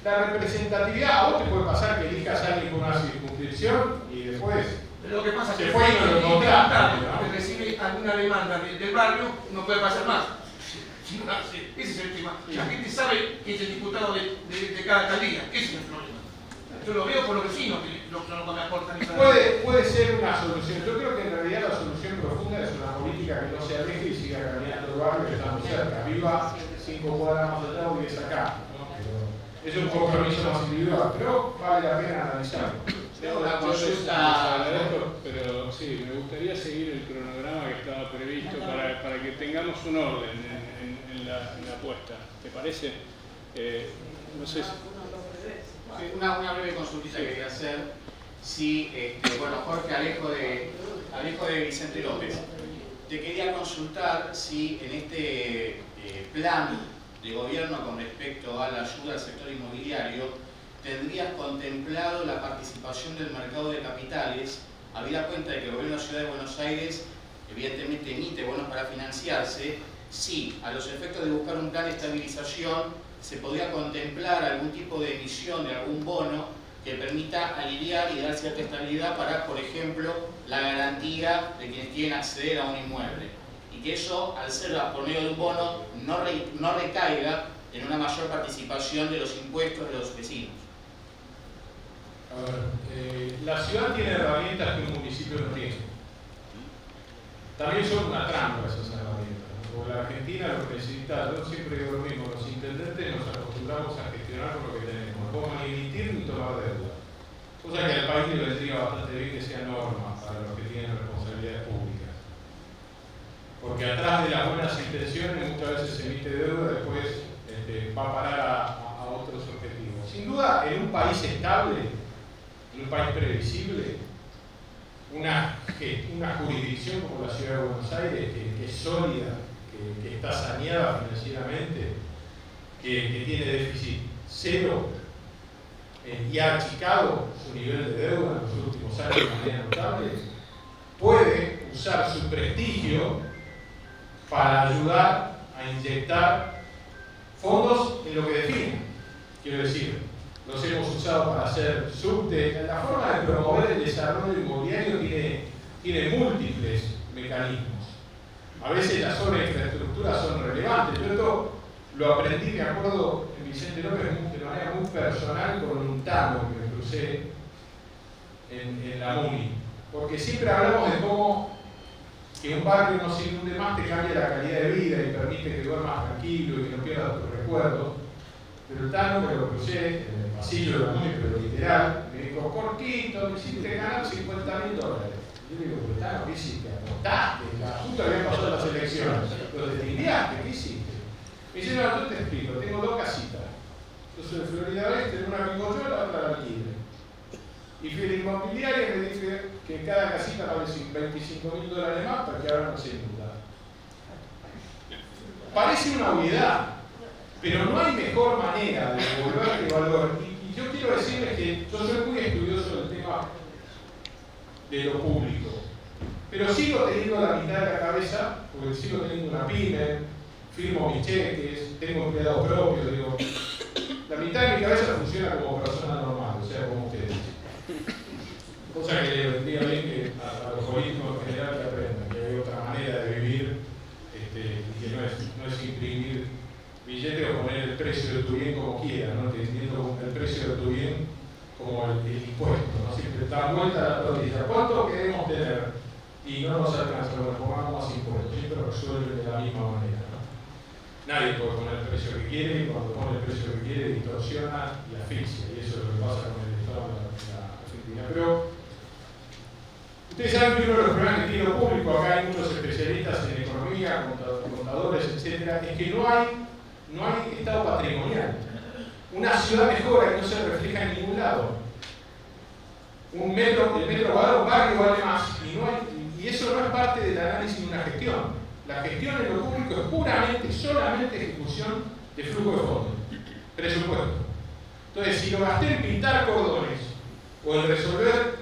La representatividad, a vos te puede pasar que elijas a alguien con una circunscripción y después Pero lo que pasa es se que fue y no lo encontraste, ¿no? que recibe alguna demanda del barrio no puede pasar más. Ese es el tema. La gente sabe que es el diputado de cada alcaldía. Ese es el problema. Yo lo veo por los vecinos que no me aportan esa... Puede ser una solución. Yo creo que en realidad la solución profunda es una política que no se aleje y siga caminando el barrio que estamos cerca. Viva 5 cuadras más allá o 10 acá, ¿no? Es un compromiso más individual, pero vale la pena analizarlo. Tengo una consulta, pero sí, me gustaría seguir el cronograma que estaba previsto para que tengamos un orden en la apuesta. ¿Te parece? No sé si... Sí, una breve consultita que quería hacer. Si, bueno, Jorge Alejo de Vicente López, te quería consultar si en este plan de gobierno con respecto a la ayuda al sector inmobiliario tendrías contemplado la participación del mercado de capitales, habida cuenta de que el gobierno de la Ciudad de Buenos Aires evidentemente emite bonos para financiarse, si a los efectos de buscar un plan de estabilización se podría contemplar algún tipo de emisión de algún bono que permita aliviar y dar cierta estabilidad para, por ejemplo, la garantía de quienes quieren acceder a un inmueble. Y que eso, al ser por medio de un bono, no recaiga en una mayor participación de los impuestos de los vecinos. A ver, la ciudad tiene herramientas que un municipio no tiene. También son una trampa esas herramientas. Porque la Argentina lo que necesita, yo siempre digo lo mismo, los intendentes nos acostumbramos a gestionar con lo que tenemos, no podemos ni emitir ni tomar deuda. Cosa que al país le vendría bastante bien que sea norma para los que tienen responsabilidades públicas. Porque atrás de las buenas intenciones muchas veces se emite deuda, después va a parar a otros objetivos. Sin duda, en un país estable, en un país previsible, una jurisdicción como la Ciudad de Buenos Aires, que es sólida, que está saneada financieramente, que tiene déficit cero y ha achicado su nivel de deuda en los últimos años de manera notable, puede usar su prestigio para ayudar a inyectar fondos en lo que define. Quiero decir, los hemos usado para hacer subte. La forma de promover el desarrollo inmobiliario tiene múltiples mecanismos. A veces las obras de infraestructura son relevantes. Yo lo aprendí, me acuerdo, en Vicente López de manera muy personal con un tano que me crucé en la MUNI. Porque siempre hablamos de cómo que un barrio no se inunde más te cambia la calidad de vida y permite que duermas tranquilo y que no pierdas tus recuerdos. Pero el tano me lo crucé en el pasillo de la MUNI, pero literal, me dijo, cortito, me hiciste ganar $50.000. Yo le digo, pero Tano, ¿qué hiciste? ¿Apostaste? Justo habían pasado las elecciones. ¿Lo deslindeaste? ¿Qué hiciste? Me dice, no, yo te explico, tengo 2 casitas. Yo soy de Florida Oeste, una vivo yo, la otra la alquile. Y fui a la inmobiliaria y me dije que cada casita vale $25.000 más para que ahora no se inunda. Parece una obviedad, pero no hay mejor manera de devolverle valor. Y yo quiero decirles que yo soy muy estudioso del tema de lo público, pero sigo teniendo la mitad de la cabeza, porque sigo teniendo una pyme, firmo mis cheques, tengo empleados propios, digo, la mitad de mi cabeza funciona como persona normal, o sea, como ustedes. Cosa que le vendría bien que a los políticos en general que aprendan, que hay otra manera de vivir y que no es imprimir billetes o poner el precio de tu bien como quiera, ¿no? Teniendo el precio de tu bien como el impuesto, ¿no? Siempre da vuelta la tortilla. ¿Cuánto queremos tener? Y no nos alcanza, bueno, pongamos más impuestos, siempre resuelven de la misma manera, ¿no? Nadie puede poner el precio que quiere y cuando pone el precio que quiere distorsiona y asfixia, y eso es lo que pasa con el Estado de la Argentina. Pero ustedes saben que uno de los problemas que tiene lo público, acá hay muchos especialistas en economía, contadores, etc., es que no hay estado patrimonial. Una ciudad mejora y no se refleja en ningún lado. El metro cuadrado, un barrio vale más, y eso no es parte del análisis de una gestión. La gestión en lo público es puramente, solamente ejecución de flujo de fondos, presupuesto. Entonces, si lo gasté en pintar cordones o en resolver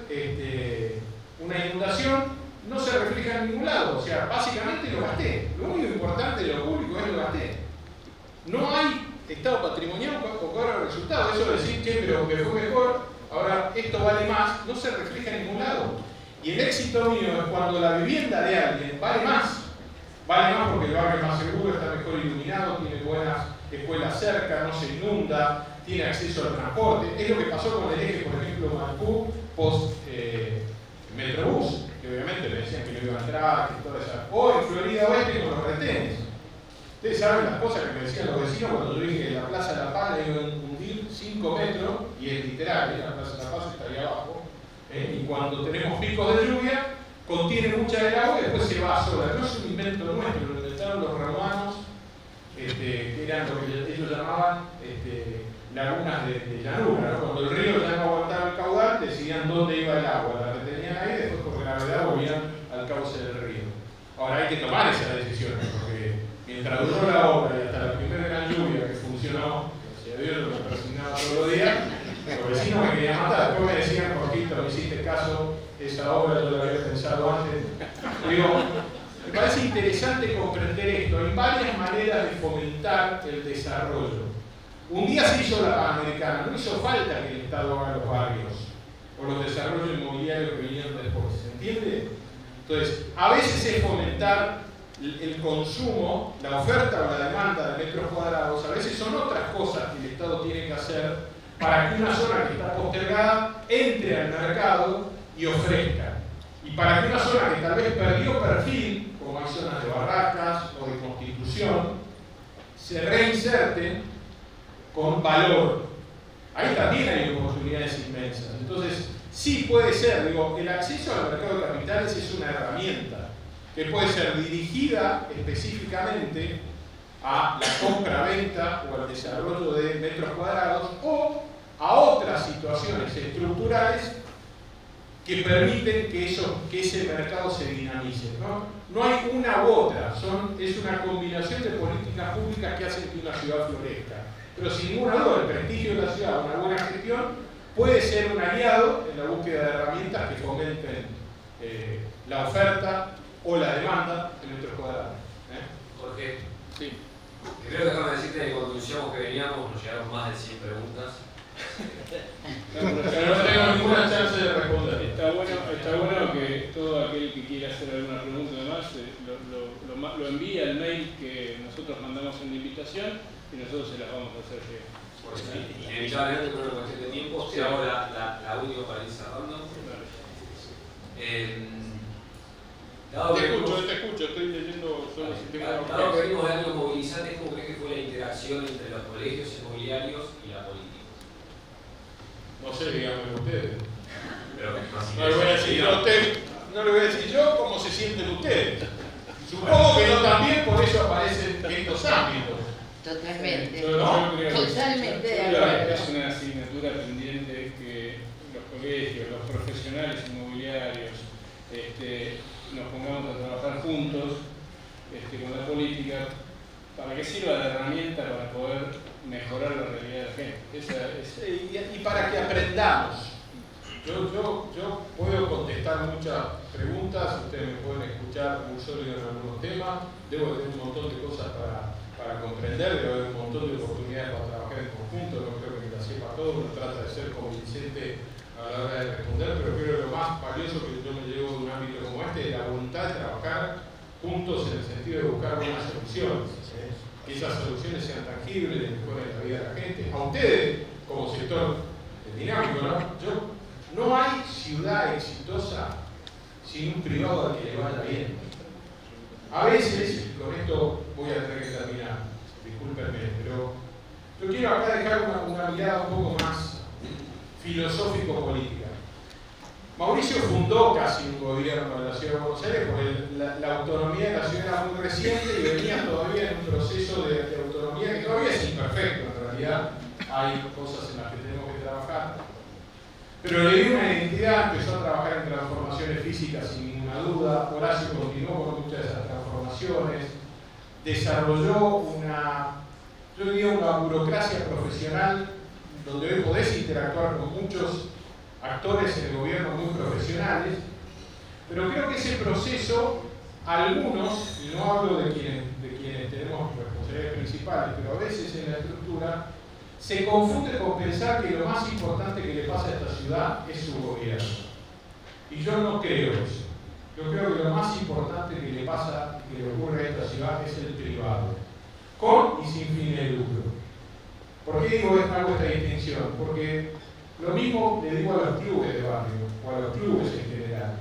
una inundación, no se refleja en ningún lado. O sea, básicamente lo gasté. Lo único importante de lo público es lo gasté. No hay estado patrimonial o cobra resultados. Eso de decir, che, pero me fue mejor, ahora esto vale más, no se refleja en ningún lado. Y el éxito mío es cuando la vivienda de alguien vale más. Vale más porque el barrio es más seguro, está mejor iluminado, tiene buenas escuelas cerca, no se inunda, tiene acceso al transporte. Es lo que pasó con el eje, por ejemplo, Maipú, post Metrobús, que obviamente me decían que no iba a entrar, que toda esa. O en Florida Oeste con los retenes. Ustedes saben las cosas que me decían los vecinos cuando yo dije que la Plaza de la Paz le iba a hundir 5 metros, y es literal, la Plaza de la Paz está ahí abajo, y cuando tenemos picos de lluvia, contiene mucha del agua y después se va sola. No es un invento nuestro, lo inventaron los romanos, que eran lo que ellos llamaban lagunas de llanura, ¿no? Cuando el río ya no aguantaba el caudal, decidían dónde iba el agua, la retenían ahí, después por gravedad volvían al cauce del río. Ahora hay que tomar esas decisiones, porque mientras duró la obra y hasta la primera gran lluvia que funcionó, gracias a Dios lo que persignaba todos los días, los vecinos me querían matar. Después me decían, Jorgito, no hiciste caso, esa obra yo la había pensado antes. Digo, me parece interesante comprender esto. Hay varias maneras de fomentar el desarrollo. Un día se hizo la Panamericana, no hizo falta que el Estado haga los barrios o los desarrollos inmobiliarios que vinieron después, ¿se entiende? Entonces, a veces es fomentar el consumo, la oferta o la demanda de metros cuadrados, a veces son otras cosas que el Estado tiene que hacer para que una zona que está postergada entre al mercado y ofrezca. Y para que una zona que tal vez perdió perfil, como hay zonas de Barracas o de Constitución, se reinserte con valor. Ahí también hay oportunidades inmensas. Entonces, sí puede ser, digo, el acceso al mercado de capitales es una herramienta que puede ser dirigida específicamente a la compra-venta o al desarrollo de metros cuadrados o a otras situaciones estructurales que permiten que ese mercado se dinamice. No hay una u otra, es una combinación de políticas públicas que hacen que una ciudad florezca. Pero sin ninguna duda, el prestigio de la ciudad, una buena gestión, puede ser un aliado en la búsqueda de herramientas que fomenten la oferta o la demanda de metros cuadrados. Jorge, Sí. primero déjame decirte que cuando anunciamos que veníamos nos llegaron más de 100 preguntas. Pero no tengo ninguna chance de responder. Está bueno que todo aquel que quiera hacer alguna pregunta además lo envíe al mail que nosotros mandamos en la invitación y nosotros se las vamos a hacer llegar. Pues, inevitablemente por una cuestión de tiempo, te hago la última para ir cerrando. Dado Te que escucho, estoy leyendo solo si tengo una dado que venimos de años movilizantes, ¿cómo crees que fue la interacción entre los colegios inmobiliarios y la política? No sé, díganme ustedes. Pero, No le voy a decir yo a usted, no le voy a decir yo cómo se sienten ustedes. Supongo que no también, por eso aparecen estos ámbitos. Totalmente. Yo creo que Totalmente de acuerdo. es una asignatura pendiente que los colegios, los profesionales inmobiliarios, nos pongamos a trabajar juntos con la política para que sirva de herramienta para poder mejorar la realidad de la gente. Y para que aprendamos. Yo puedo contestar muchas preguntas, ustedes me pueden escuchar muy sólido en algunos temas, debo tener un montón de cosas para comprender, debo haber un montón de oportunidades para trabajar en conjunto, no creo que la sepa todo, uno trata de ser convincente a la hora de responder, pero creo que lo más valioso que yo me llevo de un ámbito como este es la voluntad de trabajar juntos en el sentido de buscar buenas soluciones, que esas soluciones sean tangibles, que mejoren la vida de la gente, a ustedes como sector dinámico, ¿no? No hay ciudad exitosa sin un privado al que le vaya bien. A veces, y con esto voy a tener que terminar, discúlpenme, pero yo quiero acá dejar una mirada un poco más filosófico-política. Mauricio fundó casi un gobierno de la Ciudad de Buenos Aires porque la autonomía de la ciudad era muy reciente y venía todavía en un proceso de autonomía que todavía es imperfecto en realidad. Hay cosas en las que tenemos que trabajar. Pero le dio una identidad, empezó a trabajar en transformaciones físicas sin ninguna duda. Horacio continuó con muchas de esas transformaciones. Desarrolló una burocracia profesional donde hoy podés interactuar con muchos actores en el gobierno muy profesionales. Pero creo que ese proceso, algunos, y no hablo de quienes tenemos responsabilidades principales, pero a veces en la estructura, se confunde con pensar que lo más importante que le pasa a esta ciudad es su gobierno. Y yo no creo eso. Yo creo que lo más importante que le pasa, que le ocurre a esta ciudad es el privado, con y sin fines de lucro. ¿Por qué hago esta distinción? Porque lo mismo le digo a los clubes de barrio, o a los clubes en general.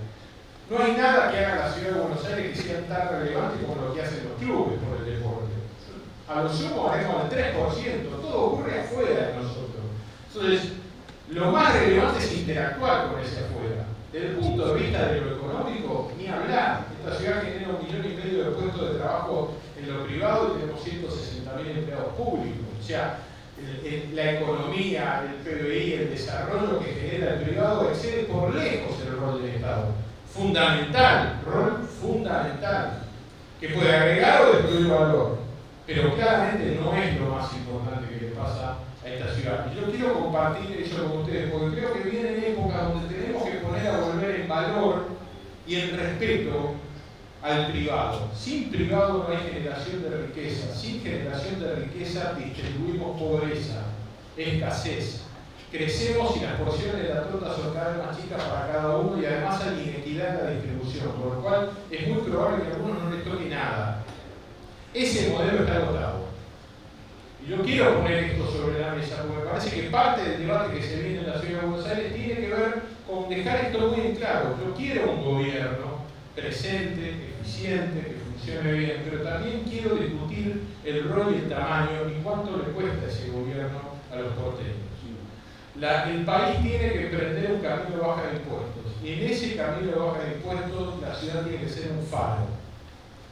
No hay nada que haga la ciudad de Buenos Aires que sea tan relevante como lo que hacen los clubes por el deporte. A lo sumo haremos el 3%, todo ocurre afuera de nosotros. Entonces, lo más relevante es interactuar con ese afuera. Desde el punto de vista de lo económico, ni hablar. Esta ciudad genera 1,5 millones de puestos de trabajo en lo privado y tenemos 160.000 empleados públicos. O sea, la economía, el PBI, el desarrollo que genera el privado excede por lejos el rol del Estado. Fundamental, rol fundamental, que puede agregar o destruir valor. Pero claramente no es lo más importante que le pasa a esta ciudad. Y yo quiero compartir eso con ustedes, porque creo que vienen épocas donde tenemos que poner a volver en valor y en respeto al privado. Sin privado no hay generación de riqueza. Sin generación de riqueza distribuimos pobreza, escasez. Crecemos y las porciones de la torta son cada vez más chicas para cada uno y además hay inequidad en la distribución, por lo cual es muy probable que a algunos no les toque nada. Ese modelo está agotado. Y yo quiero poner esto sobre la mesa porque me parece que parte del debate que se viene en la Ciudad de Buenos Aires tiene que ver con dejar esto muy en claro. Yo quiero un gobierno presente, eficiente, que funcione bien, pero también quiero discutir el rol y el tamaño y cuánto le cuesta a ese gobierno a los porteños. El país tiene que emprender un camino de baja de impuestos y en ese camino de baja de impuestos la ciudad tiene que ser un faro.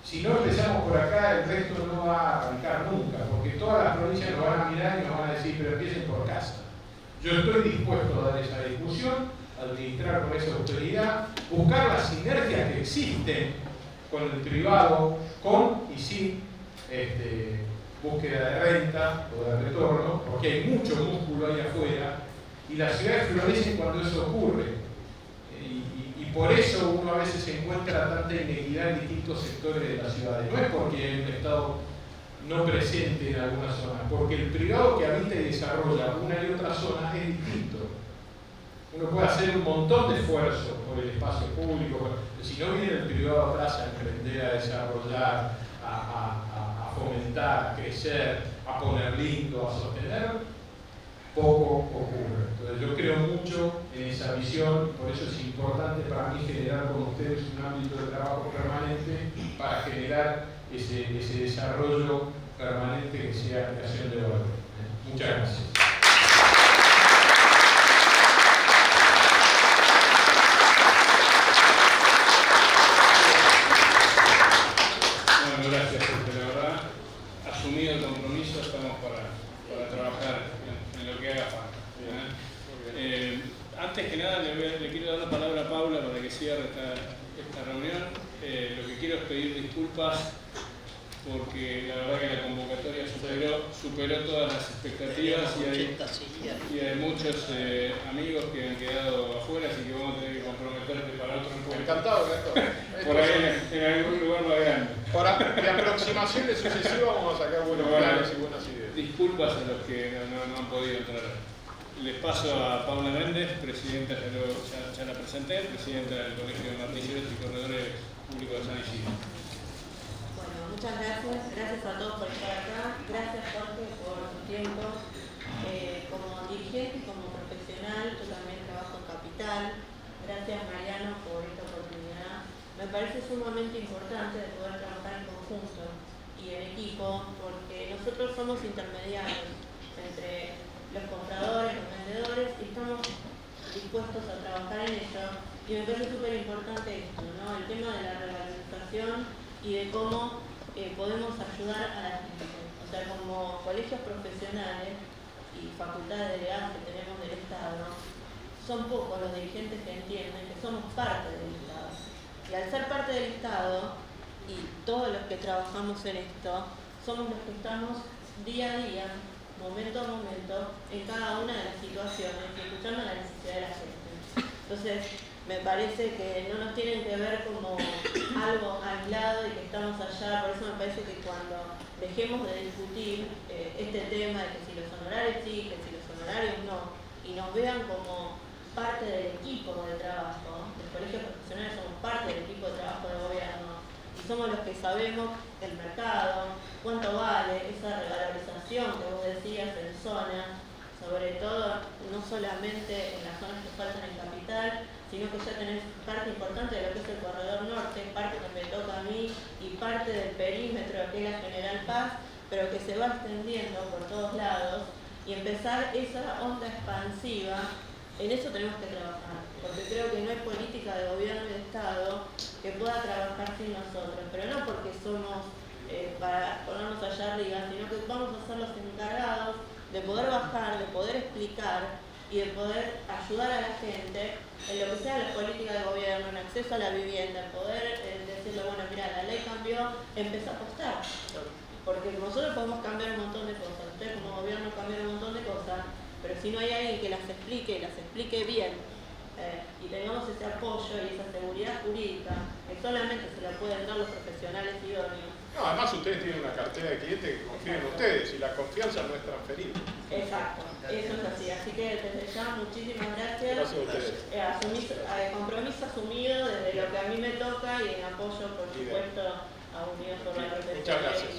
Si no empezamos por acá, el resto no va a arrancar nunca, porque todas las provincias nos van a mirar y nos van a decir, pero empiecen por casa. Yo estoy dispuesto a dar esa discusión, a administrar con esa autoridad, buscar las sinergias que existen con el privado, con y sin búsqueda de renta o de retorno, porque hay mucho músculo ahí afuera, y las ciudades florecen cuando eso ocurre. Por eso uno a veces encuentra tanta inequidad en distintos sectores de las ciudades. No es porque hay un Estado no presente en algunas zonas, porque el privado que habita y desarrolla una y otra zona es distinto. Uno puede hacer un montón de esfuerzo por el espacio público, pero si no viene el privado atrás a emprender, a desarrollar, a fomentar, a crecer, a poner lindo, a sostener, poco ocurre. Entonces yo creo mucho en esa visión, por eso es importante para mí generar con ustedes un ámbito de trabajo permanente para generar ese desarrollo permanente que sea creación de valor. Muchas gracias. Bueno, gracias, porque la verdad, asumido el compromiso, estamos para trabajar en lo que haga falta. Antes que nada, le quiero dar la palabra a Paula para que cierre esta reunión. Lo que quiero es pedir disculpas porque la verdad que la convocatoria superó todas las expectativas y hay muchos amigos que han quedado afuera, así que vamos a tener que comprometerte para otro encuentro. Encantado, Gastón. Por ahí en algún lugar más grande. De aproximaciones sucesivas vamos a sacar buenos planes y buenas ideas. Disculpas a los que no han podido entrar. Les paso a Paula Méndez, presidenta, ya la presenté, presidenta del Colegio de Martilleros y Corredores Públicos de San Isidro. Bueno, muchas gracias. Gracias a todos por estar acá. Gracias, Jorge, por tu tiempo. Como dirigente y como profesional, yo también trabajo en Capital. Gracias, Mariano, por esta oportunidad. Me parece sumamente importante de poder trabajar en conjunto y en equipo, porque nosotros somos intermediarios entre los compradores, los vendedores, y estamos dispuestos a trabajar en ello. Y me parece súper importante esto, ¿no? El tema de la revalorización y de cómo podemos ayudar a la gente. O sea, como colegios profesionales y facultades delegadas que tenemos del Estado, son pocos los dirigentes que entienden que somos parte del Estado. Y al ser parte del Estado, y todos los que trabajamos en esto, somos los que estamos día a día, momento a momento, en cada una de las situaciones y escuchando la necesidad de la gente. Entonces, me parece que no nos tienen que ver como algo aislado y que estamos allá. Por eso me parece que cuando dejemos de discutir este tema de que si los honorarios sí, que si los honorarios no, y nos vean como parte del equipo de trabajo, los colegios profesionales somos parte del equipo de trabajo de gobierno, y somos los que sabemos el mercado, cuánto vale esa revalorización que vos decías en zona, sobre todo no solamente en las zonas que faltan en Capital, sino que ya tenés parte importante de lo que es el corredor norte, parte que me toca a mí y parte del perímetro que es la General Paz, pero que se va extendiendo por todos lados, y empezar esa onda expansiva. En eso tenemos que trabajar, porque creo que no hay política de gobierno y de Estado que pueda trabajar sin nosotros, pero no porque somos para ponernos allá arriba, sino que vamos a ser los encargados de poder bajar, de poder explicar y de poder ayudar a la gente en lo que sea la política de gobierno, en acceso a la vivienda, en poder decirle, bueno, mira, la ley cambió, empieza a apostar. Porque nosotros podemos cambiar un montón de cosas, ustedes como gobierno cambian un montón de cosas, pero si no hay alguien que las explique y las explique bien, y tengamos ese apoyo y esa seguridad jurídica que solamente se la pueden dar los profesionales idóneos. No, además ustedes tienen una cartera de clientes que confían en ustedes y la confianza no es transferible. Exacto, eso es así. Así que desde ya muchísimas gracias. Gracias a ustedes. Compromiso asumido desde lo que a mí me toca y en apoyo, por supuesto, a Unidos por la Protección. Muchas gracias.